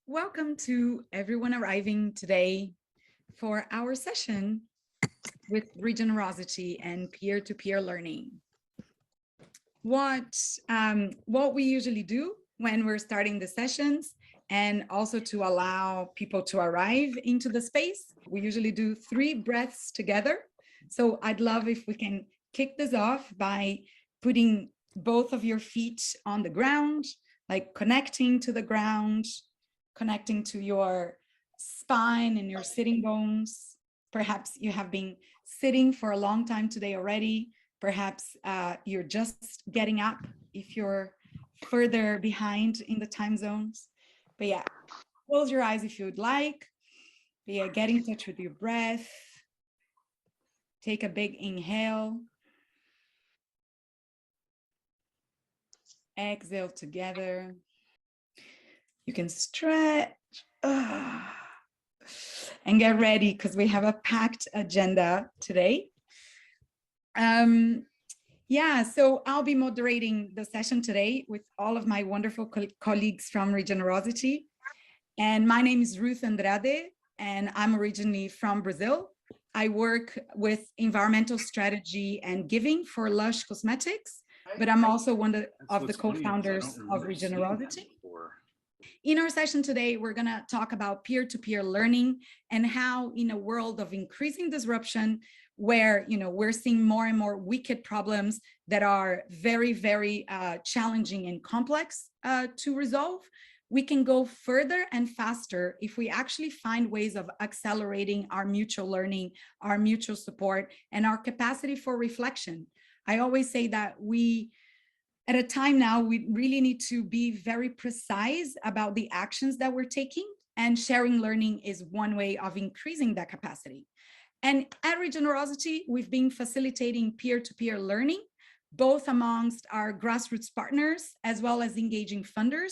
Welcome to everyone arriving today for our session with Regenerosity and peer-to-peer learning. What we usually do when we're starting the sessions, and also to allow people to arrive into the space, we usually do 3 breaths together. So I'd love if we can kick this off by putting both of your feet on the ground, like connecting to the ground, connecting to your spine and your sitting bones. Perhaps you have been sitting for a long time today already. Perhaps you're just getting up if you're further behind in the time zones. But yeah, close your eyes if you would like. But yeah, get in touch with your breath. Take a big inhale. Exhale together. You can stretch. And get ready because we have a packed agenda today. Yeah, so I'll be moderating the session today with all of my wonderful colleagues from Regenerosity. And my name is Ruth Andrade, and I'm originally from Brazil. I work with environmental strategy and giving for Lush Cosmetics, but I'm also one of the co-founders of Regenerosity. In our session today, we're going to talk about peer-to-peer learning and how, in a world of increasing disruption, where we're seeing more and more wicked problems that are very, very challenging and complex to resolve, we can go further and faster if we actually find ways of accelerating our mutual learning, our mutual support, and our capacity for reflection. I always say that at a time now, we really need to be very precise about the actions that we're taking, and sharing learning is one way of increasing that capacity. And at Regenerosity, we've been facilitating peer-to-peer learning, both amongst our grassroots partners, as well as engaging funders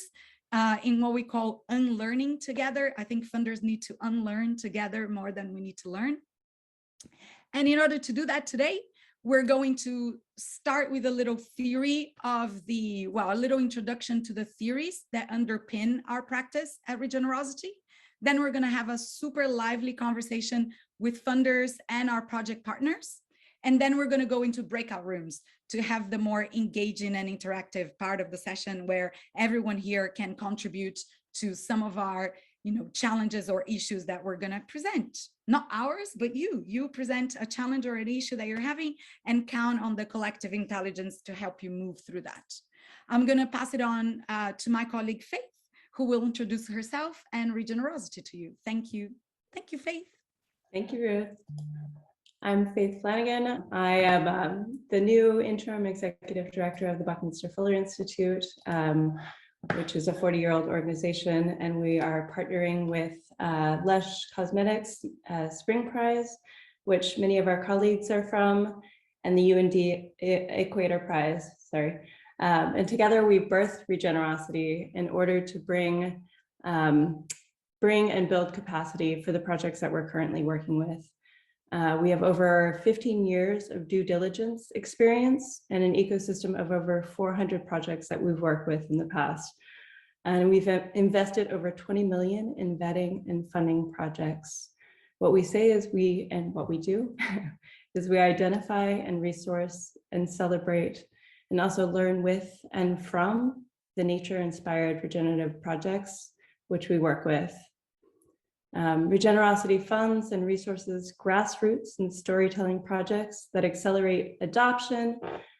in what we call unlearning together. I think funders need to unlearn together more than we need to learn. And in order to do that today, we're going to start with a little theory of a little introduction to the theories that underpin our practice at Regenerosity. Then we're going to have a super lively conversation with funders and our project partners. And then we're going to go into breakout rooms to have the more engaging and interactive part of the session, where everyone here can contribute to some of our challenges or issues that we're going to present. Not ours, but you present a challenge or an issue that you're having, and count on the collective intelligence to help you move through that. I'm going to pass it on to my colleague Faith, who will introduce herself and Regenerosity to you. Thank you. Thank you, Faith. Thank you, Ruth. I'm Faith Flanagan. I am the new interim executive director of the Buckminster Fuller Institute, which is a 40-year-old organization, and we are partnering with Lush Cosmetics Spring Prize, which many of our colleagues are from, and the UND Equator Prize, and together we birthed Regenerosity in order to bring and build capacity for the projects that we're currently working with. We have over 15 years of due diligence experience and an ecosystem of over 400 projects that we've worked with in the past. And we've invested over 20 million in vetting and funding projects. What we say is what we do is we identify and resource and celebrate and also learn with and from the nature-inspired regenerative projects which we work with. Regenerosity funds and resources grassroots and storytelling projects that accelerate adoption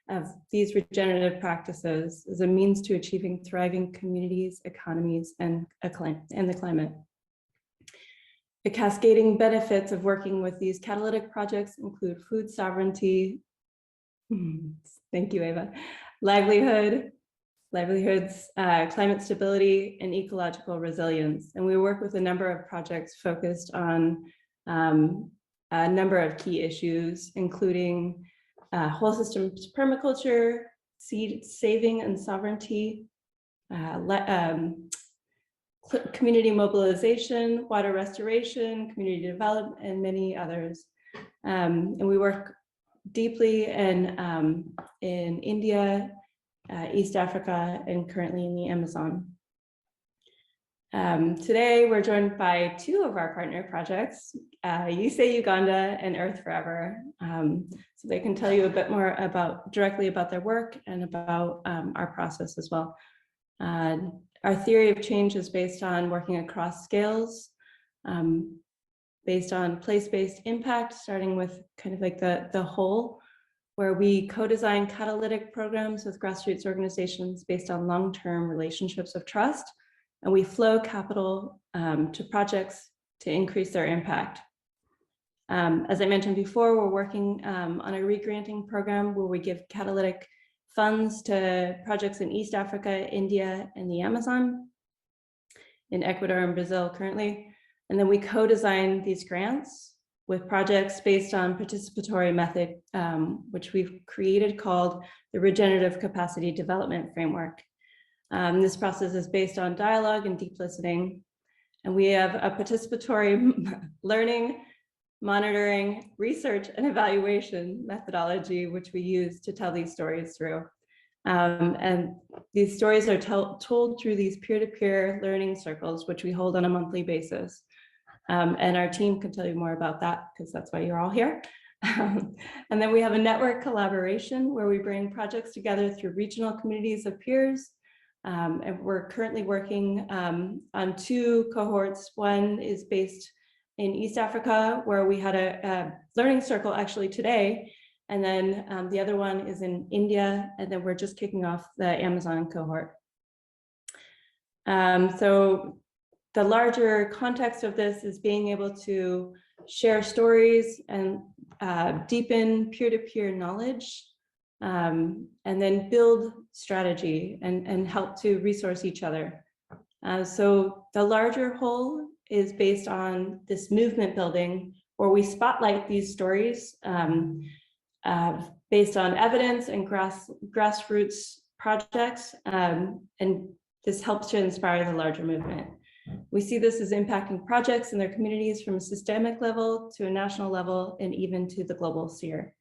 of these regenerative practices as a means to achieving thriving communities, economies, and the climate. The cascading benefits of working with these catalytic projects include food sovereignty, thank you, Eva, livelihoods, climate stability, and ecological resilience. And we work with a number of projects focused on a number of key issues, including whole systems permaculture, seed saving and sovereignty, community mobilization, water restoration, community development, and many others. And we work deeply in India, East Africa, and currently in the Amazon. Today, we're joined by two of our partner projects, YICE Uganda and Earth Forever. So they can tell you a bit more directly about their work and about our process as well. Our theory of change is based on working across scales, based on place-based impact, starting with kind of like the whole, where we co-design catalytic programs with grassroots organizations based on long-term relationships of trust. And we flow capital to projects to increase their impact. As I mentioned before, we're working on a re-granting program where we give catalytic funds to projects in East Africa, India, and the Amazon, in Ecuador and Brazil currently. And then we co-design these grants with projects based on participatory method, which we've created called the Regenerative Capacity Development Framework. This process is based on dialogue and deep listening. And we have a participatory learning, monitoring, research, and evaluation methodology, which we use to tell these stories through. And these stories are told through these peer-to-peer learning circles, which we hold on a monthly basis. And our team can tell you more about that because that's why you're all here. And then we have a network collaboration where we bring projects together through regional communities of peers. And we're currently working on two cohorts. One is based in East Africa, where we had a learning circle actually today. And then the other one is in India, and then we're just kicking off the Amazon cohort. So the larger context of this is being able to share stories and deepen peer-to-peer knowledge, and then build strategy and help to resource each other. So the larger whole is based on this movement building, where we spotlight these stories based on evidence and grassroots projects, and this helps to inspire the larger movement. We see this as impacting projects in their communities from a systemic level to a national level and even to the global sphere.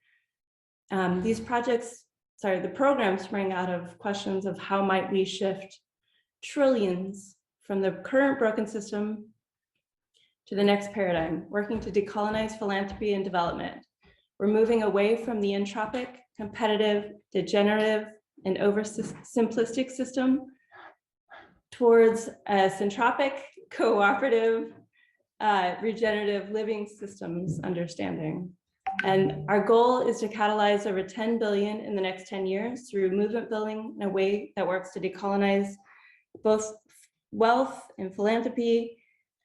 These the programs spring out of questions of how might we shift trillions from the current broken system to the next paradigm, working to decolonize philanthropy and development. We're moving away from the entropic, competitive, degenerative, and oversimplistic system towards a syntropic, cooperative, regenerative living systems understanding. And our goal is to catalyze over 10 billion in the next 10 years through movement building in a way that works to decolonize both wealth and philanthropy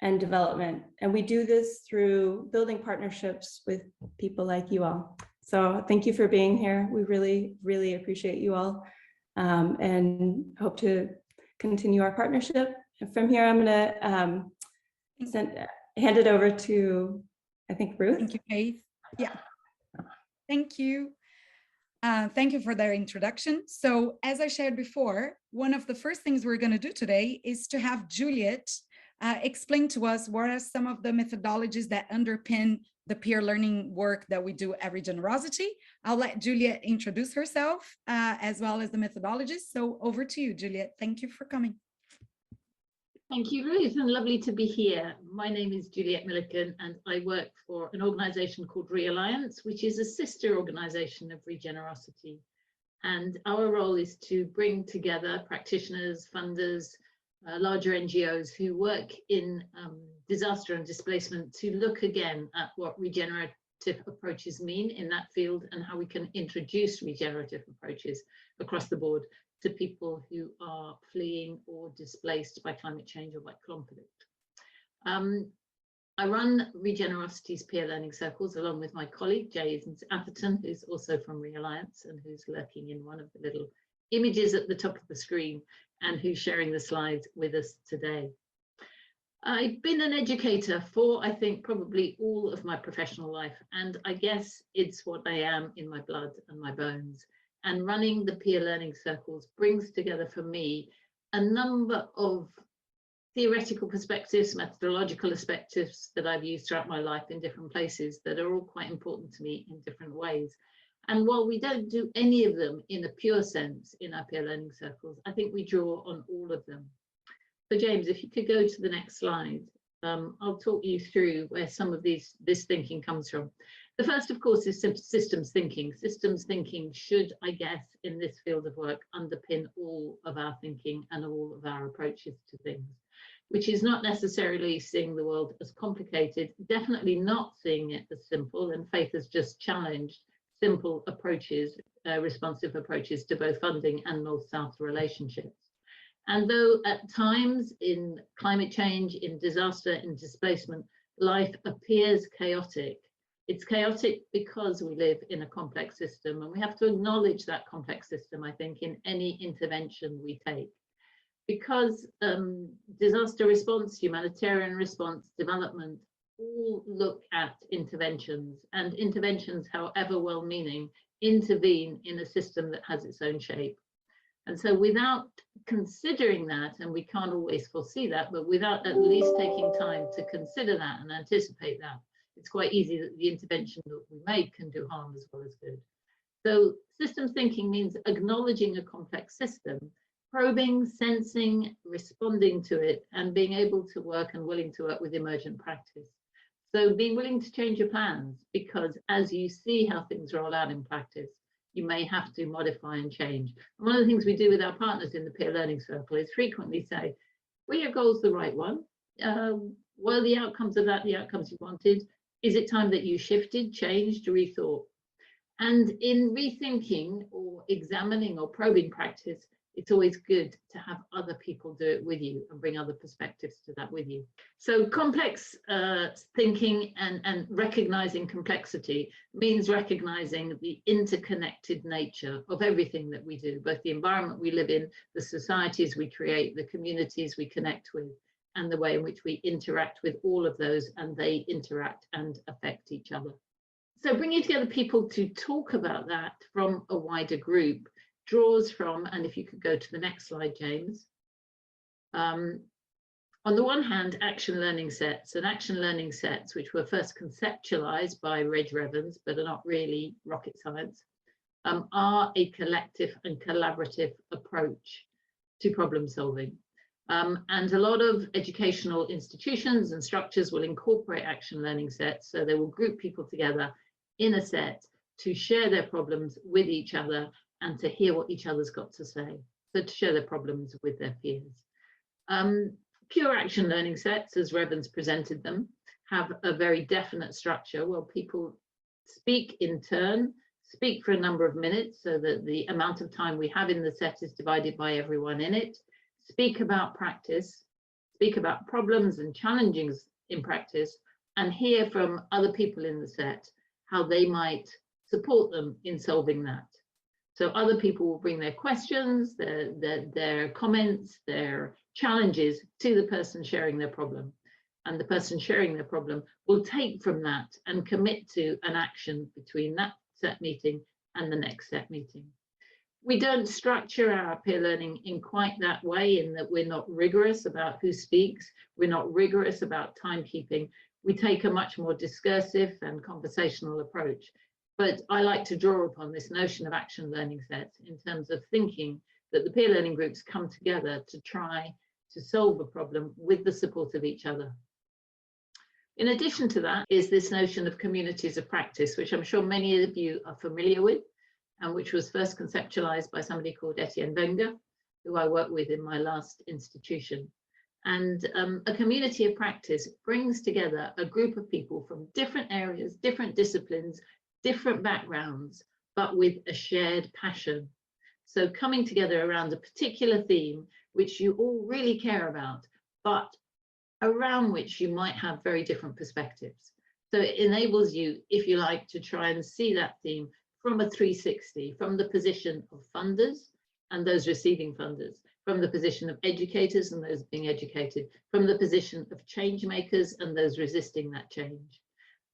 and development. And we do this through building partnerships with people like you all. So thank you for being here. We really, really appreciate you all, and hope to continue our partnership. And from here, I'm gonna hand it over to, I think, Ruth. Thank you, Faith. Yeah, thank you. Thank you for that introduction. So as I shared before, one of the first things we're going to do today is to have Juliet explain to us what are some of the methodologies that underpin the peer learning work that we do at Regenerosity. I'll let Juliet introduce herself as well as the methodologies. So over to you, Juliet. Thank you for coming. Thank you, Ruth, and lovely to be here. My name is Juliet Milliken, and I work for an organisation called Realliance, which is a sister organisation of Regenerosity. And our role is to bring together practitioners, funders, larger NGOs who work in disaster and displacement to look again at what regenerative approaches mean in that field and how we can introduce regenerative approaches across the board to people who are fleeing or displaced by climate change or by conflict. I run Regenerosity's peer learning circles along with my colleague, James Atherton, who's also from Realliance and who's lurking in one of the little images at the top of the screen and who's sharing the slides with us today. I've been an educator for, I think, probably all of my professional life, and I guess it's what I am in my blood and my bones. And running the peer learning circles brings together for me a number of theoretical perspectives, methodological perspectives that I've used throughout my life in different places that are all quite important to me in different ways. And while we don't do any of them in a pure sense in our peer learning circles, I think we draw on all of them. So James, if you could go to the next slide, I'll talk you through where some of this thinking comes from. The first, of course, is systems thinking. Systems thinking should, I guess, in this field of work, underpin all of our thinking and all of our approaches to things, which is not necessarily seeing the world as complicated, definitely not seeing it as simple, and Faith has just challenged simple approaches, responsive approaches to both funding and North-South relationships. And though at times in climate change, in disaster, in displacement, life appears chaotic, it's chaotic because we live in a complex system, and we have to acknowledge that complex system, I think, in any intervention we take. Because disaster response, humanitarian response, development, all look at interventions, and interventions, however well-meaning, intervene in a system that has its own shape. And so without considering that, and we can't always foresee that, but without at least taking time to consider that and anticipate that, it's quite easy that the intervention that we make can do harm as well as good. So systems thinking means acknowledging a complex system, probing, sensing, responding to it, and being able to work and willing to work with emergent practice. So being willing to change your plans, because as you see how things roll out in practice, you may have to modify and change. And one of the things we do with our partners in the peer learning circle is frequently say, were your goals the right one? Were the outcomes of that the outcomes you wanted? Is it time that you shifted, changed, rethought? And in rethinking or examining or probing practice, it's always good to have other people do it with you and bring other perspectives to that with you. So complex thinking and recognizing complexity means recognizing the interconnected nature of everything that we do, both the environment we live in, the societies we create, the communities we connect with, and the way in which we interact with all of those, and they interact and affect each other. So bringing together people to talk about that from a wider group draws from, and if you could go to the next slide, James, on the one hand, action learning sets, which were first conceptualized by Reg Revens, but are not really rocket science, are a collective and collaborative approach to problem solving. And a lot of educational institutions and structures will incorporate action learning sets, so they will group people together in a set to share their problems with each other and to hear what each other's got to say, so to share their problems with their peers. Pure action learning sets, as Revens presented them, have a very definite structure where people speak in turn, speak for a number of minutes so that the amount of time we have in the set is divided by everyone in it, speak about practice, speak about problems and challenges in practice, and hear from other people in the set how they might support them in solving that. So other people will bring their questions, their comments, their challenges to the person sharing their problem. And the person sharing their problem will take from that and commit to an action between that set meeting and the next set meeting. We don't structure our peer learning in quite that way, in that we're not rigorous about who speaks. We're not rigorous about timekeeping. We take a much more discursive and conversational approach. But I like to draw upon this notion of action learning sets in terms of thinking that the peer learning groups come together to try to solve a problem with the support of each other. In addition to that is this notion of communities of practice, which I'm sure many of you are familiar with, and which was first conceptualized by somebody called Etienne Wenger, who I worked with in my last institution. And a community of practice brings together a group of people from different areas, different disciplines, different backgrounds, but with a shared passion. So coming together around a particular theme, which you all really care about, but around which you might have very different perspectives. So it enables you, if you like, to try and see that theme from a 360, from the position of funders and those receiving funders, from the position of educators and those being educated, from the position of change makers and those resisting that change.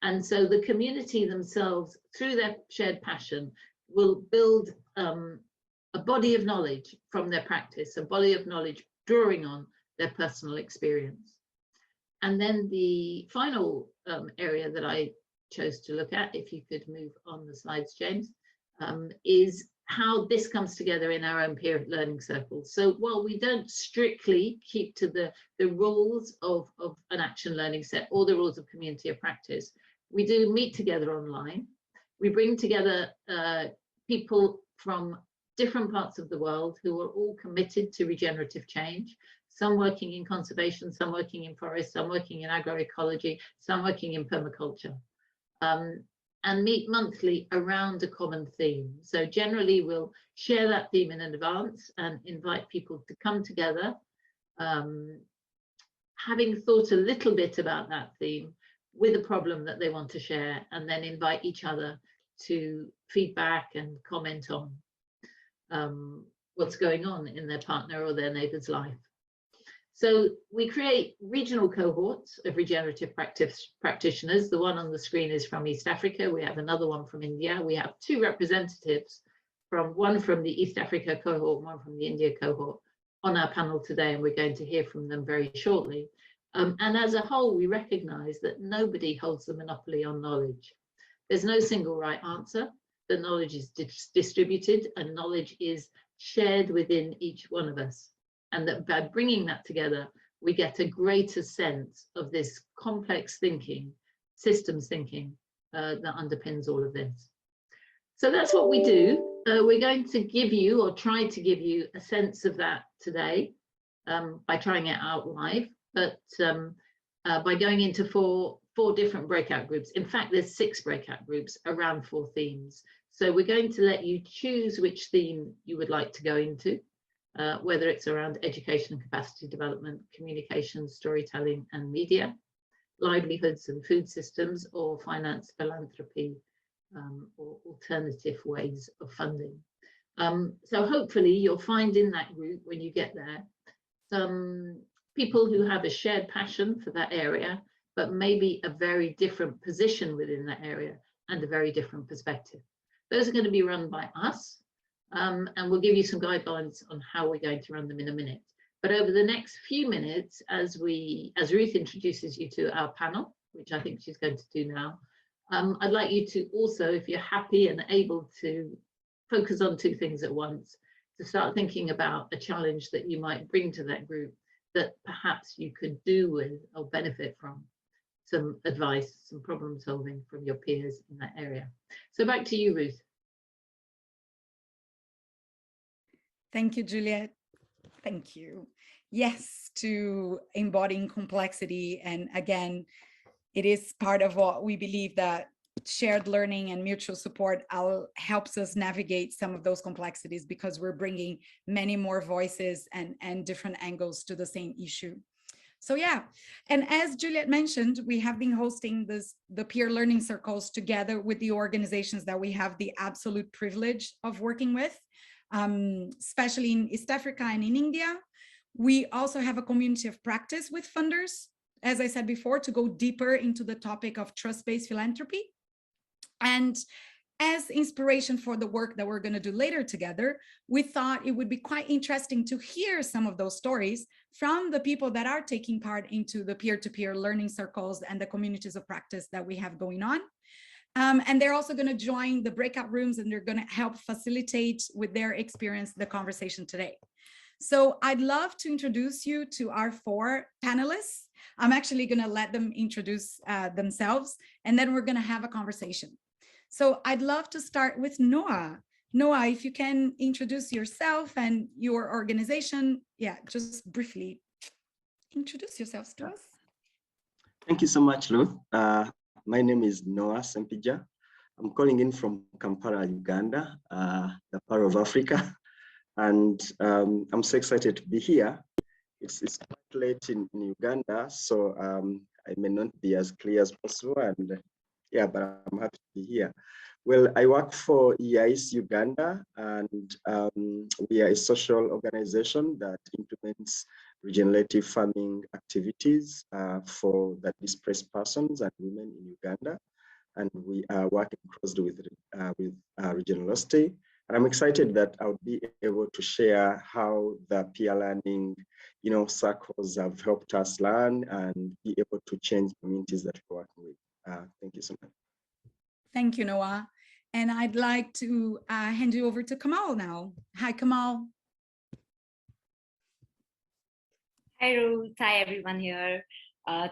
And so the community themselves, through their shared passion, will build a body of knowledge from their practice, a body of knowledge drawing on their personal experience. And then the final area that I chose to look at, if you could move on the slides, James, is how this comes together in our own peer learning circles. So while we don't strictly keep to the rules of an action learning set or the rules of community of practice, we do meet together online. We bring together people from different parts of the world who are all committed to regenerative change, some working in conservation, some working in forests, some working in agroecology, some working in permaculture. And meet monthly around a common theme. So generally we'll share that theme in advance and invite people to come together, having thought a little bit about that theme with a problem that they want to share, and then invite each other to feedback and comment on what's going on in their partner or their neighbour's life. So we create regional cohorts of regenerative practitioners. The one on the screen is from East Africa. We have another one from India. We have two representatives, one from the East Africa cohort, one from the India cohort on our panel today, and we're going to hear from them very shortly. And as a whole, we recognise that nobody holds the monopoly on knowledge. There's no single right answer. The knowledge is distributed and knowledge is shared within each one of us. And that by bringing that together, we get a greater sense of this complex thinking, systems thinking that underpins all of this. So that's what we do. We're going to give you, or try to give you, a sense of that today by trying it out live, but by going into four different breakout groups. In fact, there's 6 breakout groups around 4 themes. So we're going to let you choose which theme you would like to go into. Whether it's around education and capacity development, communication, storytelling and media, livelihoods and food systems, or finance, philanthropy, or alternative ways of funding. So hopefully you'll find in that group, when you get there, some people who have a shared passion for that area, but maybe a very different position within that area and a very different perspective. Those are going to be run by us. And we'll give you some guidelines on how we're going to run them in a minute. But over the next few minutes, as Ruth introduces you to our panel, which I think she's going to do now, I'd like you to also, if you're happy and able to focus on 2 things at once, to start thinking about a challenge that you might bring to that group that perhaps you could do with or benefit from some advice, some problem solving from your peers in that area. So back to you, Ruth. Thank you, Juliet. Thank you. Yes, to embodying complexity. And again, it is part of what we believe that shared learning and mutual support helps us navigate some of those complexities, because we're bringing many more voices and different angles to the same issue. So yeah, and as Juliet mentioned, we have been hosting the peer learning circles together with the organizations that we have the absolute privilege of working with. Especially in East Africa and in India. We also have a community of practice with funders, as I said before, to go deeper into the topic of trust-based philanthropy. And as inspiration for the work that we're going to do later together, we thought it would be quite interesting to hear some of those stories from the people that are taking part into the peer-to-peer learning circles and the communities of practice that we have going on. And they're also going to join the breakout rooms, and they're going to help facilitate with their experience the conversation today. So I'd love to introduce you to our 4 panelists. I'm actually going to let them introduce themselves, and then we're going to have a conversation. So I'd love to start with Noah. Noah, if you can introduce yourself and your organization. Yeah, just briefly introduce yourselves to us. Thank you so much, Ruth. My name is Noah Sempija. I'm calling in from Kampala, Uganda, the Pearl of Africa. And I'm so excited to be here. It's quite late in Uganda, so I may not be as clear as possible. And yeah, but I'm happy to be here. Well, I work for YICE Uganda, and we are a social organization that implements regenerative farming activities for the displaced persons and women in Uganda. And we are working closely with Regenerosity. And I'm excited that I'll be able to share how the peer learning, circles have helped us learn and be able to change communities that we're working with. Thank you so much. Thank you, Noah. And I'd like to hand you over to Komal now. Hi, Komal. Hi, Ruth. Hi, everyone here.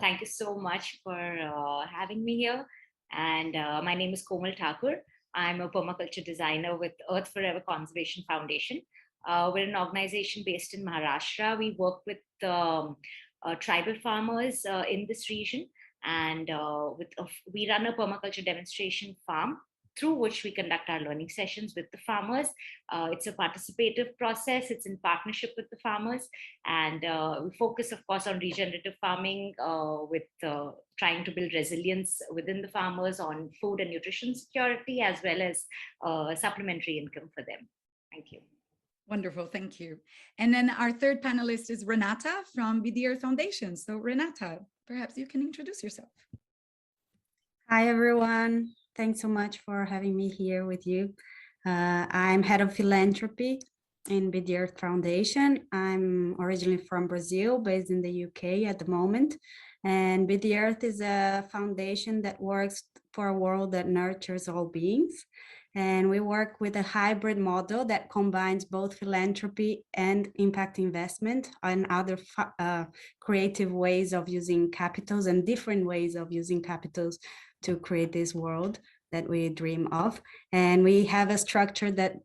Thank you so much for having me here. And my name is Komal. I'm a permaculture designer with Earth Forever Conservation Foundation. We're an organization based in Maharashtra. We work with tribal farmers in this region, and we run a permaculture demonstration farm through which we conduct our learning sessions with the farmers. It's a participative process. It's in partnership with the farmers. And we focus, of course, on regenerative farming with trying to build resilience within the farmers on food and nutrition security, as well as supplementary income for them. Thank you. Wonderful, thank you. And then our third panelist is Renata from Be the Earth Foundation. So Renata, perhaps you can introduce yourself. Hi, everyone. Thanks so much for having me here with you. I'm head of philanthropy in Be the Earth Foundation. I'm originally from Brazil, based in the UK at the moment. And Be the Earth is a foundation that works for a world that nurtures all beings. And we work with a hybrid model that combines both philanthropy and impact investment and other creative ways of using capitals and different ways of using capitals to create this world that we dream of. And we have a structure that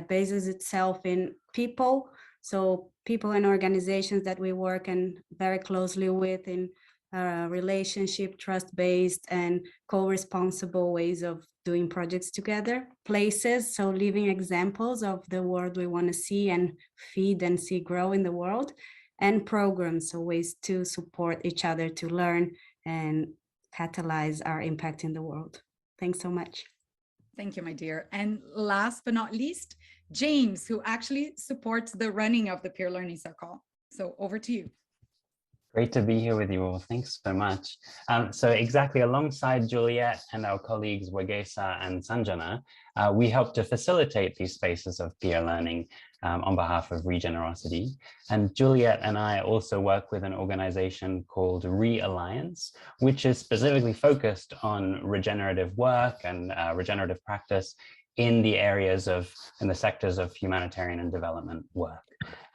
bases itself in people. So people and organizations that we work and very closely with in relationship, trust-based and co-responsible ways of doing projects together. Places, so living examples of the world we want to see and feed and see grow in the world. And programs, so ways to support each other to learn and catalyze our impact in the world. Thanks so much. Thank you, my dear. And last but not least, James, who actually supports the running of the Peer Learning Circle. So over to you. Great to be here with you all. Thanks so much. So exactly alongside Juliet and our colleagues Wagesa and Sanjana, we help to facilitate these spaces of peer learning on behalf of Regenerosity. And Juliet and I also work with an organization called Realliance, which is specifically focused on regenerative work and regenerative practice in the areas of, in the sectors of humanitarian and development work.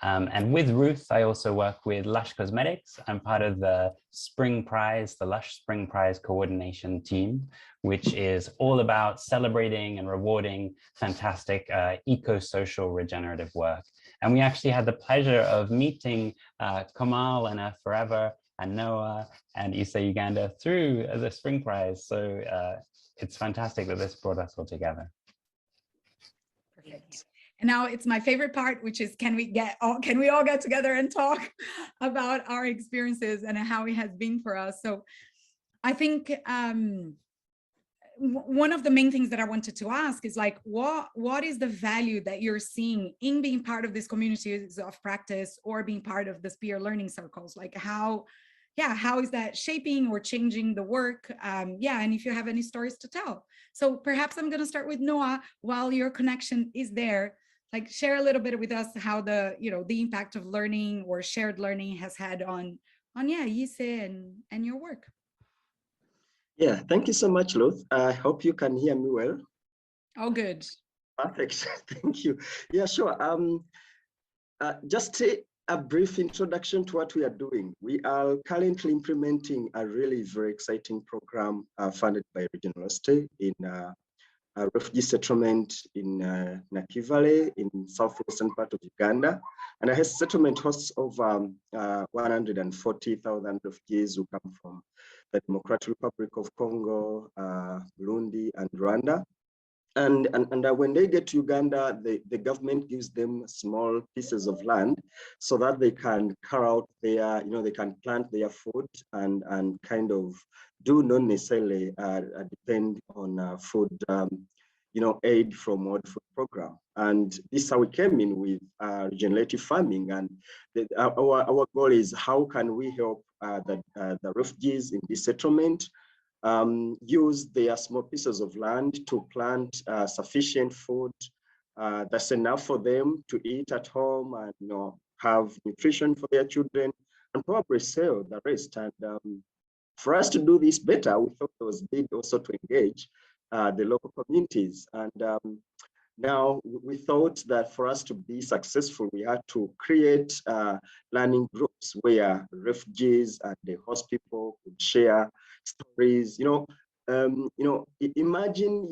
And with Ruth, I also work with Lush Cosmetics. I'm part of the Spring Prize, the Lush Spring Prize coordination team, which is all about celebrating and rewarding fantastic eco-social regenerative work. And we actually had the pleasure of meeting Komal and Earth Forever and Noah and YICE Uganda through the Spring Prize. So it's fantastic that this brought us all together. Perfect. And now it's my favorite part, which is can we all get together and talk about our experiences and how it has been for us. So I think one of the main things that I wanted to ask is like, what is the value that you're seeing in being part of these communities of practice or being part of the peer learning circles? Like how is that shaping or changing the work? And if you have any stories to tell. So perhaps I'm going to start with Noah while your connection is there. Like share a little bit with us how the impact of learning or shared learning has had on YICE and your work. Yeah, thank you so much, Ruth. I hope you can hear me well. Oh, good. Perfect. Thank you. Yeah, sure. Just a brief introduction to what we are doing. We are currently implementing a really very exciting program funded by Regenerosity in a refugee settlement in Nakivale in southwestern part of Uganda. And a settlement hosts over 140,000 refugees who come from the Democratic Republic of Congo, Burundi, and Rwanda. And when they get to Uganda, the government gives them small pieces of land so that they can carry out their, they can plant their food and kind of do not necessarily depend on food, aid from World Food Program. And this is how we came in with regenerative farming. And our goal is how can we help the refugees in this settlement use their small pieces of land to plant sufficient food that's enough for them to eat at home and have nutrition for their children and probably sell the rest. And for us to do this better, we thought it was big also to engage the local communities. And now we thought that for us to be successful, we had to create learning groups where refugees and the host people could share stories. Imagine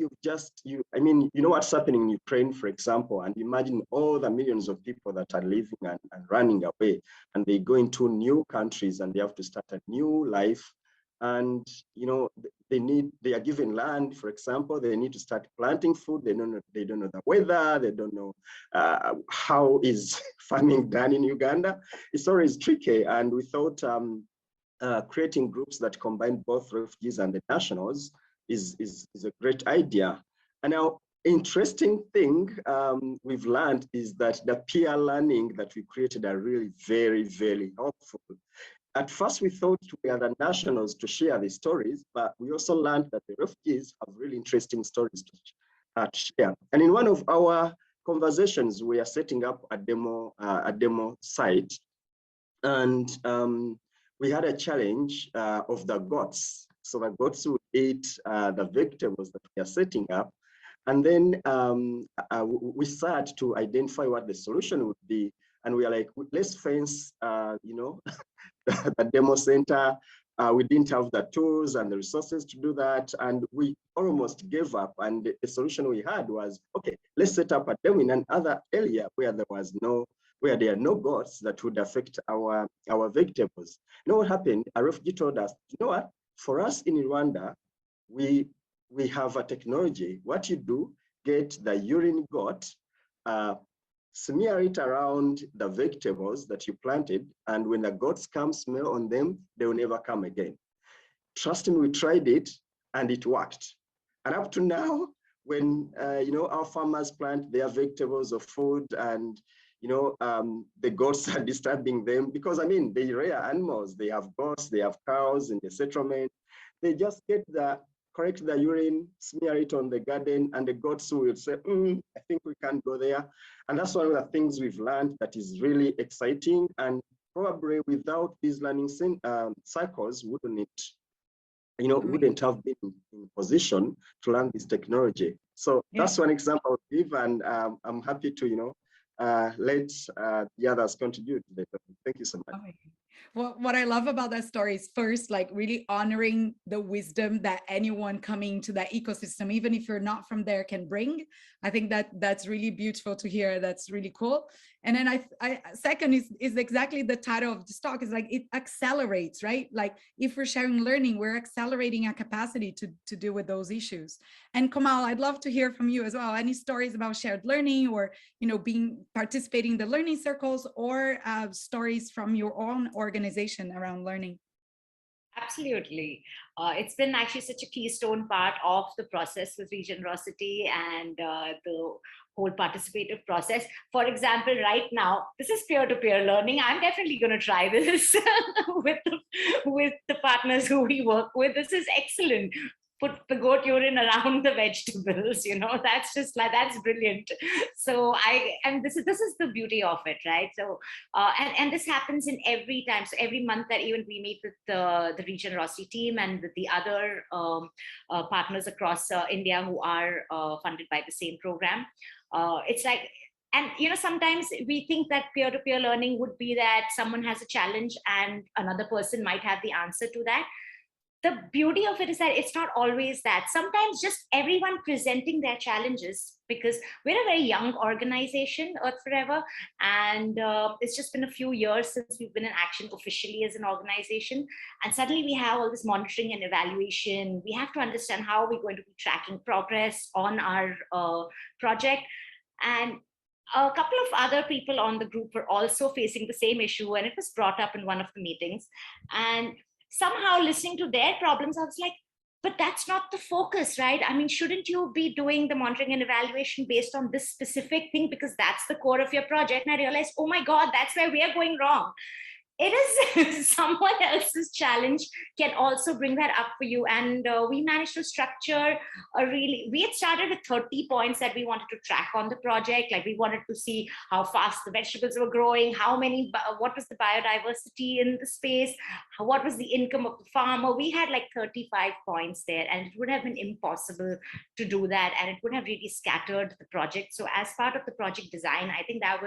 I mean, you know what's happening in Ukraine, for example, and imagine all the millions of people that are living and running away, and they go into new countries and they have to start a new life. And they are given land, for example, they need to start planting food. They don't know the weather, they don't know how is farming done in Uganda. It's always tricky. And we thought creating groups that combine both refugees and the nationals is a great idea. And now, interesting thing we've learned is that the peer learning that we created are really very, very helpful. At first, we thought we are the nationals to share the stories, but we also learned that the refugees have really interesting stories to share. And in one of our conversations, we are setting up a demo site, and we had a challenge of the goats. So the goats would eat the vegetables that we are setting up. And then we started to identify what the solution would be. And we are like, let's fence, the demo center. We didn't have the tools and the resources to do that. And we almost gave up. And the solution we had was, okay, let's set up a demo in another area where there are no goats that would affect our vegetables. You know what happened? A refugee told us, you know what? For us in Rwanda, we have a technology. What you do, get the urine goat, smear it around the vegetables that you planted, and when the goats come smell on them, they will never come again. Trust me, we tried it and it worked. And up to now, when our farmers plant their vegetables or food, and the goats are disturbing them, because I mean, they rear animals, they have goats, they have cows in the settlement. They just correct the urine, smear it on the garden, and the goats will say, I think we can't go there. And that's one of the things we've learned that is really exciting. And probably without these learning cycles, wouldn't have been in position to learn this technology. So that's one example I'll give, and I'm happy to, let the others contribute to that. Thank you so much. Okay. Well, what I love about that story is first, like really honoring the wisdom that anyone coming to that ecosystem, even if you're not from there, can bring. I think that's really beautiful to hear. That's really cool. And then I second is exactly the title of this talk, is like it accelerates, right? Like if we're sharing learning, we're accelerating our capacity to deal with those issues. And Komal, I'd love to hear from you as well. Any stories about shared learning, or participating in the learning circles, or stories from your own organization around learning? Absolutely. It's been actually such a keystone part of the process with Regenerosity and the whole participative process. For example, right now, this is peer-to-peer learning. I'm definitely going to try this with the partners who we work with. This is excellent. Put the goat urine around the vegetables, that's brilliant. So this is the beauty of it, right? So and this happens in every time. So every month that even we meet with the Regenerosity team and with the other partners across India who are funded by the same program, it's like, and sometimes we think that peer-to-peer learning would be that someone has a challenge and another person might have the answer to that. The beauty of it is that it's not always that. Sometimes just everyone presenting their challenges, because we're a very young organization, Earth Forever, and it's just been a few years since we've been in action officially as an organization. And suddenly we have all this monitoring and evaluation. We have to understand how we're going to be tracking progress on our project. And a couple of other people on the group were also facing the same issue, and it was brought up in one of the meetings. And somehow listening to their problems, I was like, but that's not the focus, right? I mean, shouldn't you be doing the monitoring and evaluation based on this specific thing, because that's the core of your project? And I realized, oh my God, that's where we are going wrong. it is someone else's challenge can also bring that up for you. And we managed to structure we had started with 30 points that we wanted to track on the project. Like we wanted to see how fast the vegetables were growing, what was the biodiversity in the space, what was the income of the farmer. We had like 35 points there, and it would have been impossible to do that. And it would have really scattered the project. So as part of the project design, I think that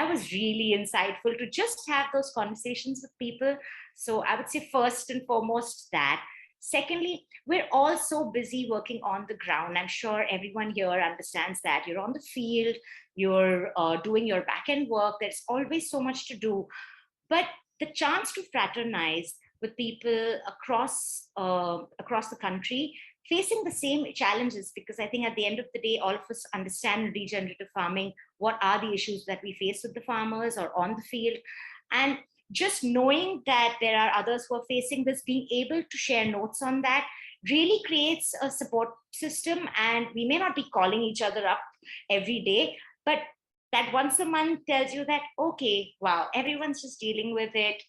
was really insightful to just have those conversations with people. So I would say first and foremost that. Secondly, we're all so busy working on the ground. I'm sure everyone here understands that. You're on the field, you're doing your back-end work. There's always so much to do. But the chance to fraternize with people across the country facing the same challenges, because I think at the end of the day, all of us understand regenerative farming, what are the issues that we face with the farmers or on the field. And just knowing that there are others who are facing this, being able to share notes on that really creates a support system. And we may not be calling each other up every day, but that once a month tells you that, okay, wow, everyone's just dealing with it.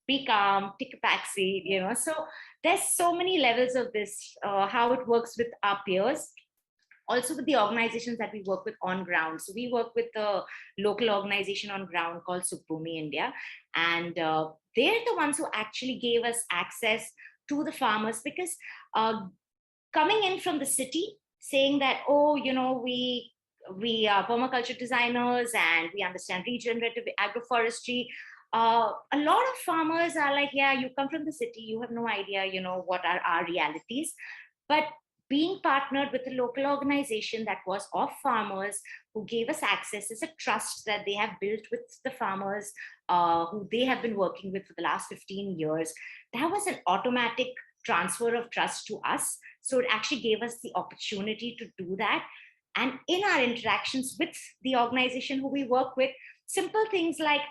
Be calm, take a backseat, So there's so many levels of this, how it works with our peers. Also with the organizations that we work with on ground. So we work with a local organization on ground called Subbhumi India. And they're the ones who actually gave us access to the farmers, because coming in from the city saying that, we are permaculture designers and we understand regenerative agroforestry. A lot of farmers are like, yeah, you come from the city, you have no idea, what are our realities. But being partnered with a local organization that was of farmers who gave us access is a trust that they have built with the farmers who they have been working with for the last 15 years. That was an automatic transfer of trust to us. So it actually gave us the opportunity to do that. And in our interactions with the organization who we work with, simple things like,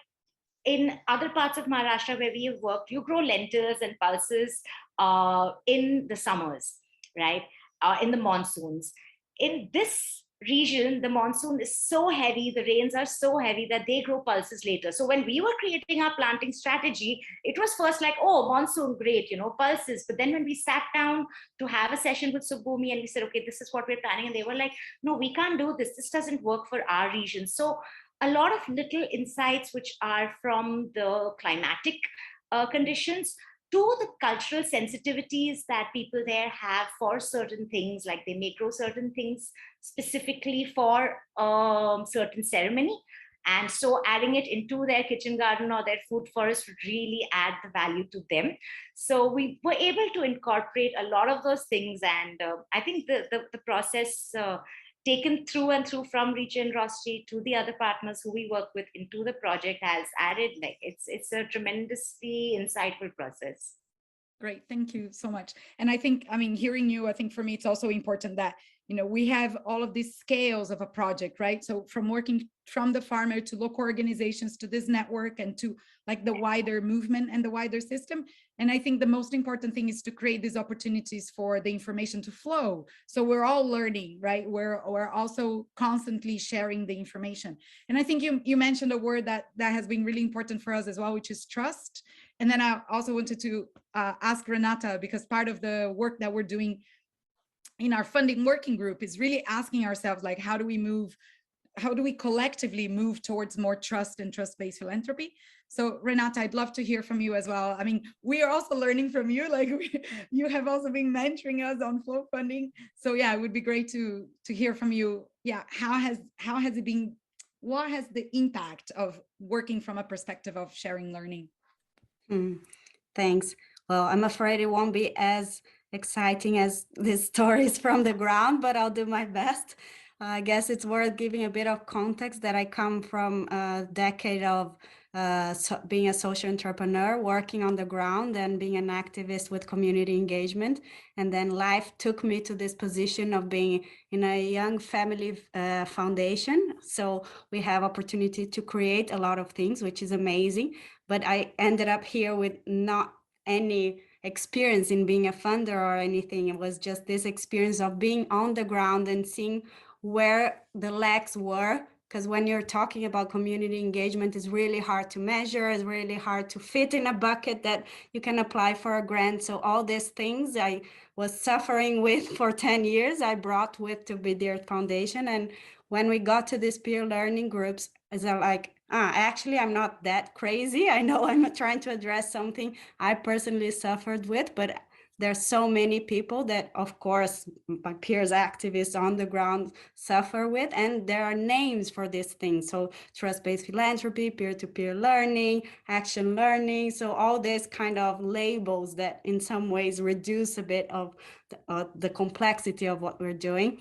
in other parts of Maharashtra where we have worked, you grow lentils and pulses in the summers, right? In the monsoons. In this region, the monsoon is so heavy, the rains are so heavy that they grow pulses later. So when we were creating our planting strategy, it was first like, oh, monsoon, great, pulses. But then when we sat down to have a session with Subbhumi and we said, okay, this is what we're planning. And they were like, no, we can't do this. This doesn't work for our region. So a lot of little insights which are from the climatic conditions to the cultural sensitivities that people there have for certain things, like they may grow certain things specifically for certain ceremony. And so adding it into their kitchen garden or their food forest would really add the value to them. So we were able to incorporate a lot of those things. And I think the process taken through and through from Regenerosity to the other partners who we work with into the project has added, like, it's a tremendously insightful process. Great, thank you so much. And I think, hearing you, I think for me, it's also important that, we have all of these scales of a project, right? So from working from the farmer to local organizations to this network and to like the wider movement and the wider system. And I think the most important thing is to create these opportunities for the information to flow. So we're all learning, right? We're also constantly sharing the information. And I think you mentioned a word that has been really important for us as well, which is trust. And then I also wanted to ask Renata, because part of the work that we're doing in our funding working group is really asking ourselves, like, how do we collectively move towards more trust and trust-based philanthropy? So Renata, I'd love to hear from you as well. We are also learning from you, like you have also been mentoring us on flow funding. So yeah, it would be great to hear from you. Yeah, how has it been? What has the impact of working from a perspective of sharing learning? Thanks. Well, I'm afraid it won't be as exciting as these stories from the ground, but I'll do my best. I guess it's worth giving a bit of context that I come from a decade of being a social entrepreneur, working on the ground and being an activist with community engagement. And then life took me to this position of being in a young family foundation. So we have opportunity to create a lot of things, which is amazing. But I ended up here with not any experience in being a funder or anything. It was just this experience of being on the ground and seeing where the lacks were because when you're talking about community engagement, it's really hard to measure, it's really hard to fit in a bucket that you can apply for a grant. So all these things I was suffering with for 10 years, I brought with to Be the Earth Foundation. And when we got to these peer learning groups, is like, actually, I'm not that crazy. I know I'm trying to address something I personally suffered with, but there's so many people that, of course, my peers, activists on the ground suffer with, and there are names for these things. So trust-based philanthropy, peer-to-peer learning, action learning. So all these kind of labels that in some ways reduce a bit of the complexity of what we're doing,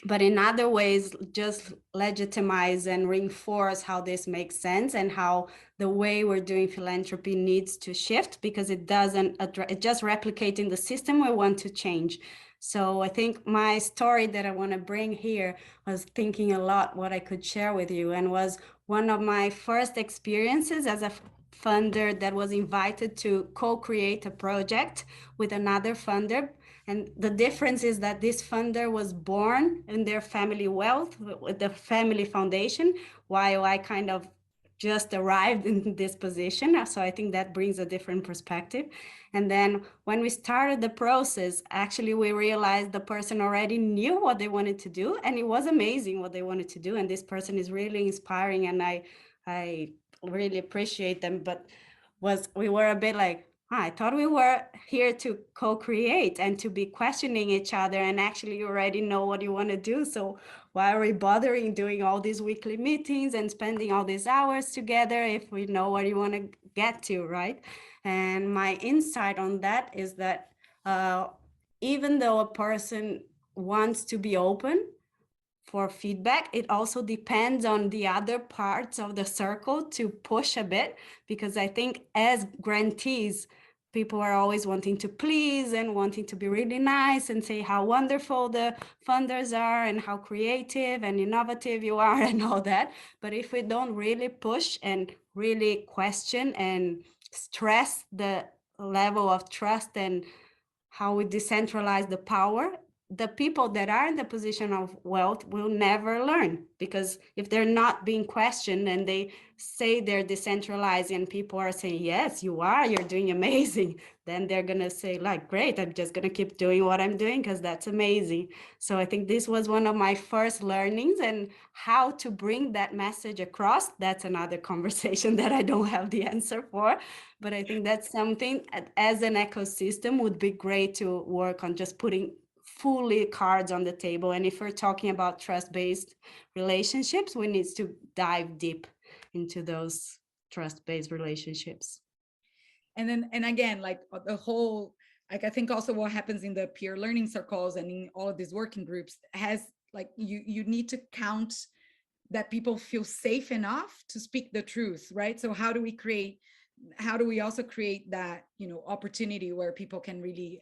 but in other ways just legitimize and reinforce how this makes sense and how the way we're doing philanthropy needs to shift, because it doesn't address, it's just replicating the system we want to change. So I think my story that I want to bring here was thinking a lot what I could share with you, and was one of my first experiences as a funder that was invited to co-create a project with another funder. And the difference is that this funder was born in their family wealth with the family foundation, while I kind of just arrived in this position. So I think that brings a different perspective. And then when we started the process, actually, we realized the person already knew what they wanted to do, and it was amazing what they wanted to do. And this person is really inspiring, and I really appreciate them. But we were a bit like, I thought we were here to co-create and to be questioning each other, and actually you already know what you want to do. So why are we bothering doing all these weekly meetings and spending all these hours together if we know what you want to get to, right? And my insight on that is that even though a person wants to be open for feedback, it also depends on the other parts of the circle to push a bit, because I think as grantees, people are always wanting to please and wanting to be really nice and say how wonderful the funders are and how creative and innovative you are and all that. But if we don't really push and really question and stress the level of trust and how we decentralize the power, the people that are in the position of wealth will never learn, because if they're not being questioned and they say they're decentralized and people are saying, yes, you are, you're doing amazing, then they're going to say like, great, I'm just going to keep doing what I'm doing because that's amazing. So I think this was one of my first learnings, and how to bring that message across, that's another conversation that I don't have the answer for. But I think that's something as an ecosystem would be great to work on, just putting fully cards on the table. And if we're talking about trust-based relationships, we need to dive deep into those trust-based relationships. And again, like the whole, like I think also what happens in the peer learning circles and in all of these working groups has like, you need to count that people feel safe enough to speak the truth, right? So how do we also create that, opportunity where people can really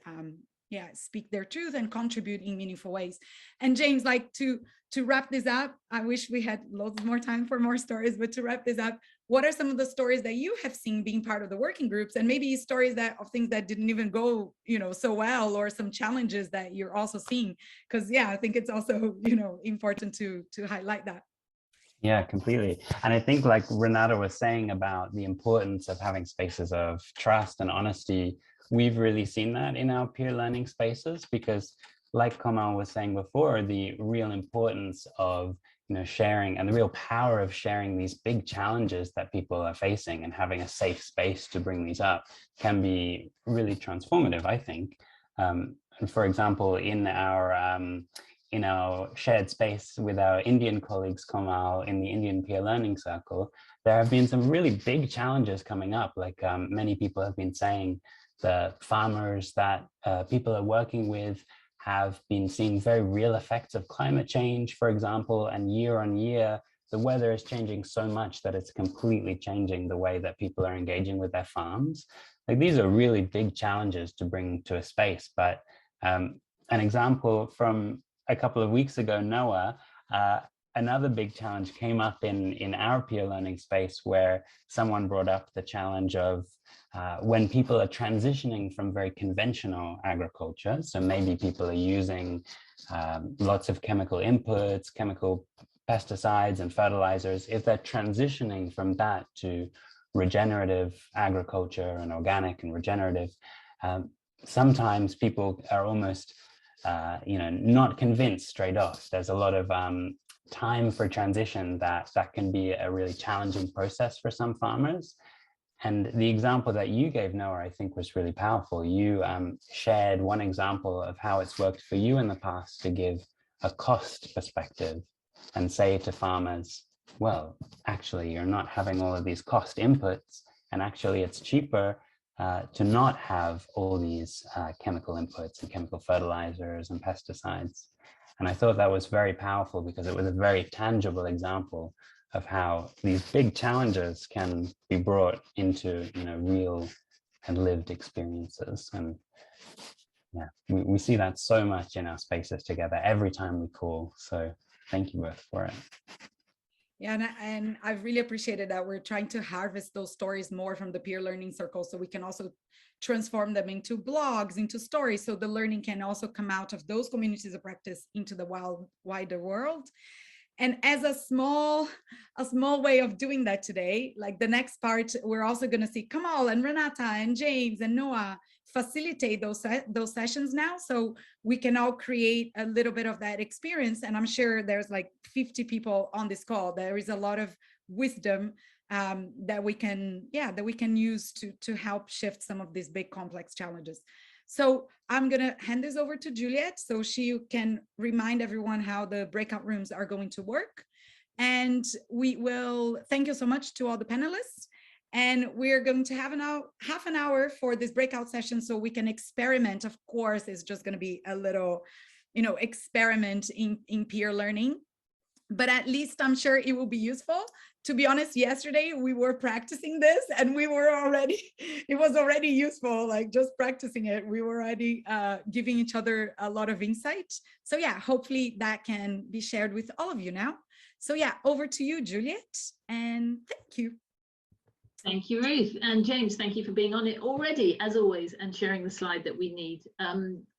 speak their truth and contribute in meaningful ways? And James, like to wrap this up, I wish we had loads more time for more stories, but to wrap this up, what are some of the stories that you have seen being part of the working groups, and maybe stories of things that didn't even go, so well, or some challenges that you're also seeing? Because I think it's also, important to highlight that. Yeah, completely. And I think like Renata was saying about the importance of having spaces of trust and honesty, we've really seen that in our peer learning spaces, because like Komal was saying before, the real importance of sharing and the real power of sharing these big challenges that people are facing and having a safe space to bring these up can be really transformative, I think. And for example, in our shared space with our Indian colleagues, Komal, in the Indian Peer Learning Circle, there have been some really big challenges coming up. Like many people have been saying, the farmers that people are working with have been seeing very real effects of climate change, for example, and year on year, the weather is changing so much that it's completely changing the way that people are engaging with their farms. Like these are really big challenges to bring to a space. But an example from a couple of weeks ago, Noah, another big challenge came up in our peer learning space, where someone brought up the challenge of when people are transitioning from very conventional agriculture, so maybe people are using lots of chemical inputs, chemical pesticides and fertilizers, if they're transitioning from that to regenerative agriculture and organic and regenerative, sometimes people are almost, not convinced straight off. There's a lot of time for transition that can be a really challenging process for some farmers. And the example that you gave, Noah, I think was really powerful. You shared one example of how it's worked for you in the past to give a cost perspective and say to farmers, well, actually, you're not having all of these cost inputs, and actually it's cheaper to not have all these chemical inputs and chemical fertilizers and pesticides. And I thought that was very powerful because it was a very tangible example of how these big challenges can be brought into, real and lived experiences. And yeah, we see that so much in our spaces together every time we call. So thank you both for it. Yeah, and I really appreciated that we're trying to harvest those stories more from the peer learning circle, so we can also transform them into blogs, into stories, so the learning can also come out of those communities of practice into the wider world. And as a small way of doing that today, like the next part, we're also going to see Komal and Renata and James and Noah facilitate those sessions now, so we can all create a little bit of that experience. And I'm sure there's like 50 people on this call. There is a lot of wisdom that we can use to help shift some of these big complex challenges. So I'm going to hand this over to Juliet so she can remind everyone how the breakout rooms are going to work. And we will thank you so much to all the panelists. And we're going to have half an hour for this breakout session so we can experiment. Of course, it's just going to be a little, experiment in peer learning. But at least I'm sure it will be useful. To be honest, yesterday we were practicing this and it was already useful, like just practicing it. We were already giving each other a lot of insight. So yeah, hopefully that can be shared with all of you now. So yeah, over to you, Juliet, and thank you. Thank you, Ruth. And James, thank you for being on it already, as always, and sharing the slide that we need.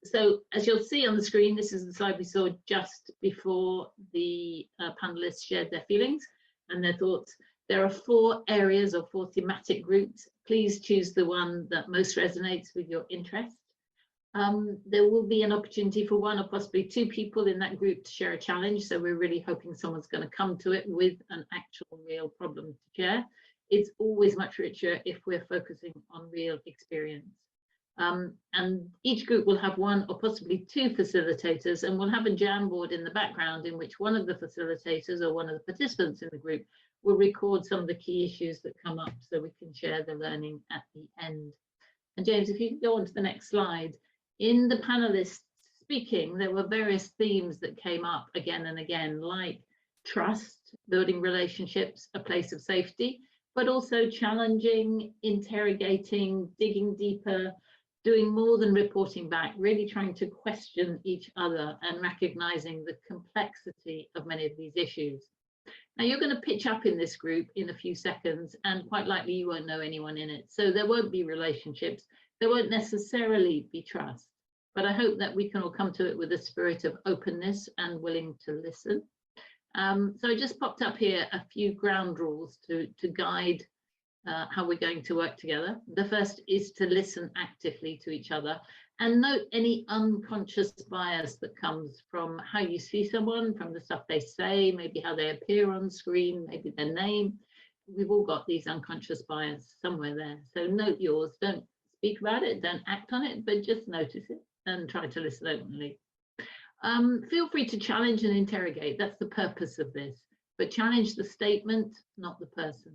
So as you'll see on the screen, this is the slide we saw just before the panelists shared their feelings and their thoughts. There are 4 areas or 4 thematic groups. Please choose the one that most resonates with your interest. There will be an opportunity for 1 or possibly 2 people in that group to share a challenge. So we're really hoping someone's going to come to it with an actual real problem to share. It's always much richer if we're focusing on real experience. And each group will have 1 or possibly 2 facilitators, and we'll have a Jamboard in the background in which one of the facilitators or one of the participants in the group will record some of the key issues that come up so we can share the learning at the end. And James, if you could go on to the next slide. In the panelists speaking, there were various themes that came up again and again, like trust, building relationships, a place of safety, but also challenging, interrogating, digging deeper, doing more than reporting back, really trying to question each other and recognizing the complexity of many of these issues. Now you're going to pitch up in this group in a few seconds, and quite likely you won't know anyone in it. So there won't be relationships, there won't necessarily be trust, but I hope that we can all come to it with a spirit of openness and willing to listen. So I just popped up here a few ground rules to guide how we're going to work together. The first is to listen actively to each other and note any unconscious bias that comes from how you see someone, from the stuff they say, maybe how they appear on screen, maybe their name. We've all got these unconscious bias somewhere there. So note yours, don't speak about it, don't act on it, but just notice it and try to listen openly. Feel free to challenge and interrogate. That's the purpose of this, but challenge the statement, not the person.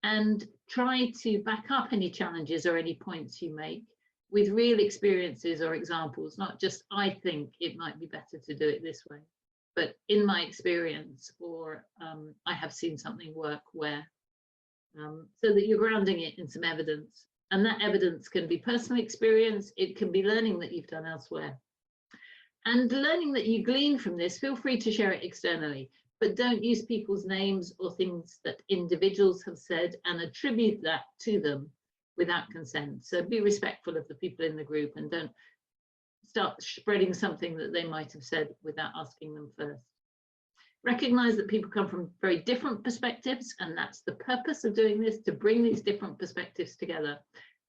And try to back up any challenges or any points you make with real experiences or examples, not just I think it might be better to do it this way, but in my experience, or I have seen something work where, so that you're grounding it in some evidence. And that evidence can be personal experience, it can be learning that you've done elsewhere. And learning that you glean from this, feel free to share it externally, but don't use people's names or things that individuals have said and attribute that to them without consent. So be respectful of the people in the group and don't start spreading something that they might have said without asking them first. Recognize that people come from very different perspectives, and that's the purpose of doing this, to bring these different perspectives together.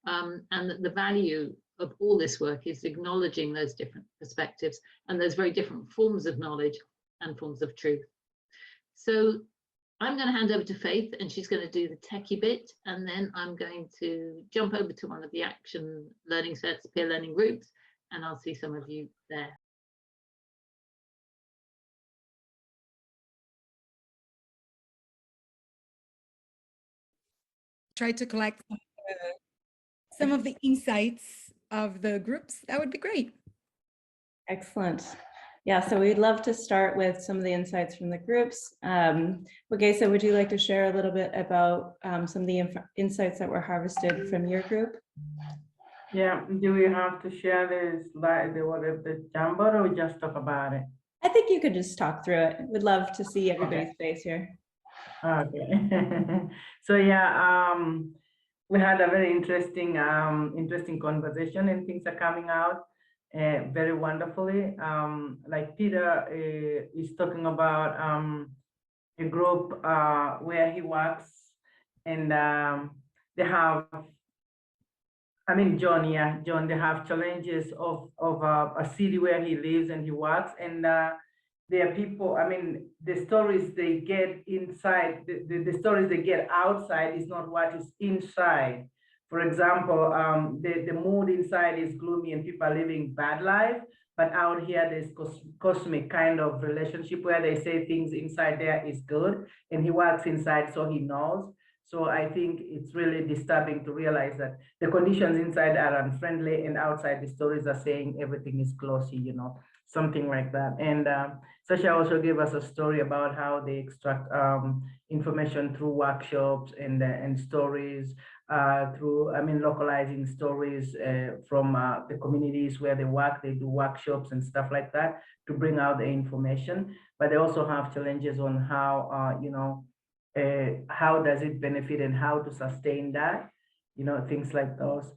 And that the value of all this work is acknowledging those different perspectives and those very different forms of knowledge and forms of truth. So I'm going to hand over to Faith, and she's going to do the techie bit, and then I'm going to jump over to one of the action learning sets, peer learning groups, and I'll see some of you there. Try to collect some of the insights of the groups. That would be great. Excellent. Yeah, so we'd love to start with some of the insights from the groups. Okay, so would you like to share a little bit about some of the insights that were harvested from your group? Yeah, do we have to share this slide, the Jamboard, or we just talk about it? I think you could just talk through it. We'd love to see everybody's face here. Okay. So yeah, we had a very interesting conversation, and things are coming out very wonderfully. Like Peter is talking about a group where he works, and they have, I mean, John, they have challenges of a city where he lives and he works, and there are people, I mean, the stories they get inside, the stories they get outside is not what is inside. For example, the mood inside is gloomy and people are living bad life, but out here there's cosmic kind of relationship where they say things inside there is good, and he works inside so he knows. So I think it's really disturbing to realize that the conditions inside are unfriendly, and outside the stories are saying everything is glossy, you know, something like that. And Sasha also gave us a story about how they extract information through workshops and stories, through, I mean, localizing stories from the communities where they work. They do workshops and stuff like that to bring out the information, but they also have challenges on how, you know, how does it benefit and how to sustain that, you know, things like those.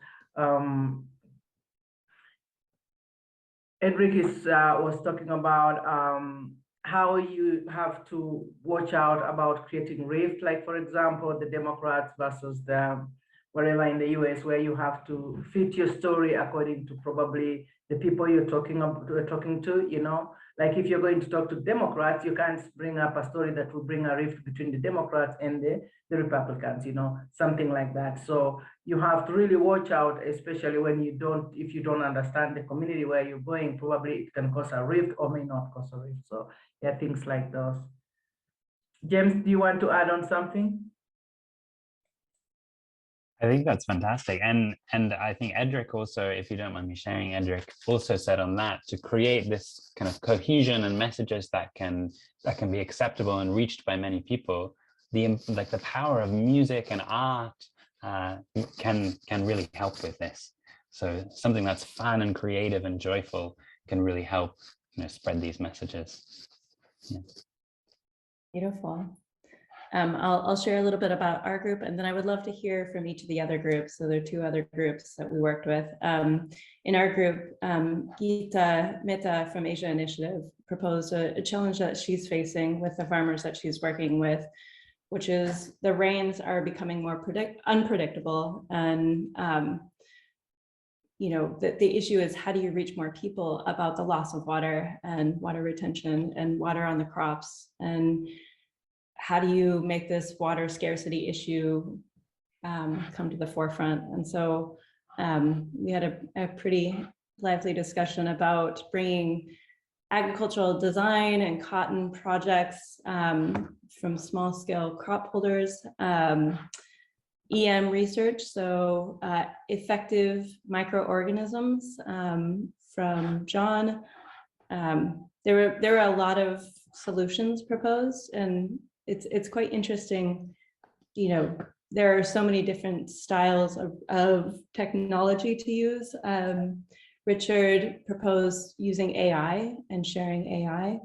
Enrique was talking about how you have to watch out about creating rift, like, for example, the Democrats versus the wherever in the US, where you have to fit your story according to probably the people you're talking to, you know. Like if you're going to talk to Democrats, you can't bring up a story that will bring a rift between the Democrats and the Republicans, you know, something like that. So you have to really watch out, especially when if you don't understand the community where you're going, probably it can cause a rift or may not cause a rift. So yeah, things like those. James, do you want to add on something? I think that's fantastic. And I think Edric also, if you don't mind me sharing, Edric also said on that, to create this kind of cohesion and messages that can be acceptable and reached by many people, the power of music and art can really help with this. So something that's fun and creative and joyful can really help, you know, spread these messages. Yeah. Beautiful. I'll share a little bit about our group, and then I would love to hear from each of the other groups. So there are two other groups that we worked with. In our group, Geeta Mehta from Asia Initiative proposed a challenge that she's facing with the farmers that she's working with, which is the rains are becoming more unpredictable. And you know, the issue is, how do you reach more people about the loss of water and water retention and water on the crops? And how do you make this water scarcity issue come to the forefront? And so we had a pretty lively discussion about bringing agricultural design and cotton projects from small scale crop holders, EM research, so effective microorganisms from John. There were a lot of solutions proposed, and it's quite interesting. You know, there are so many different styles of technology to use. Richard proposed using AI and sharing AI.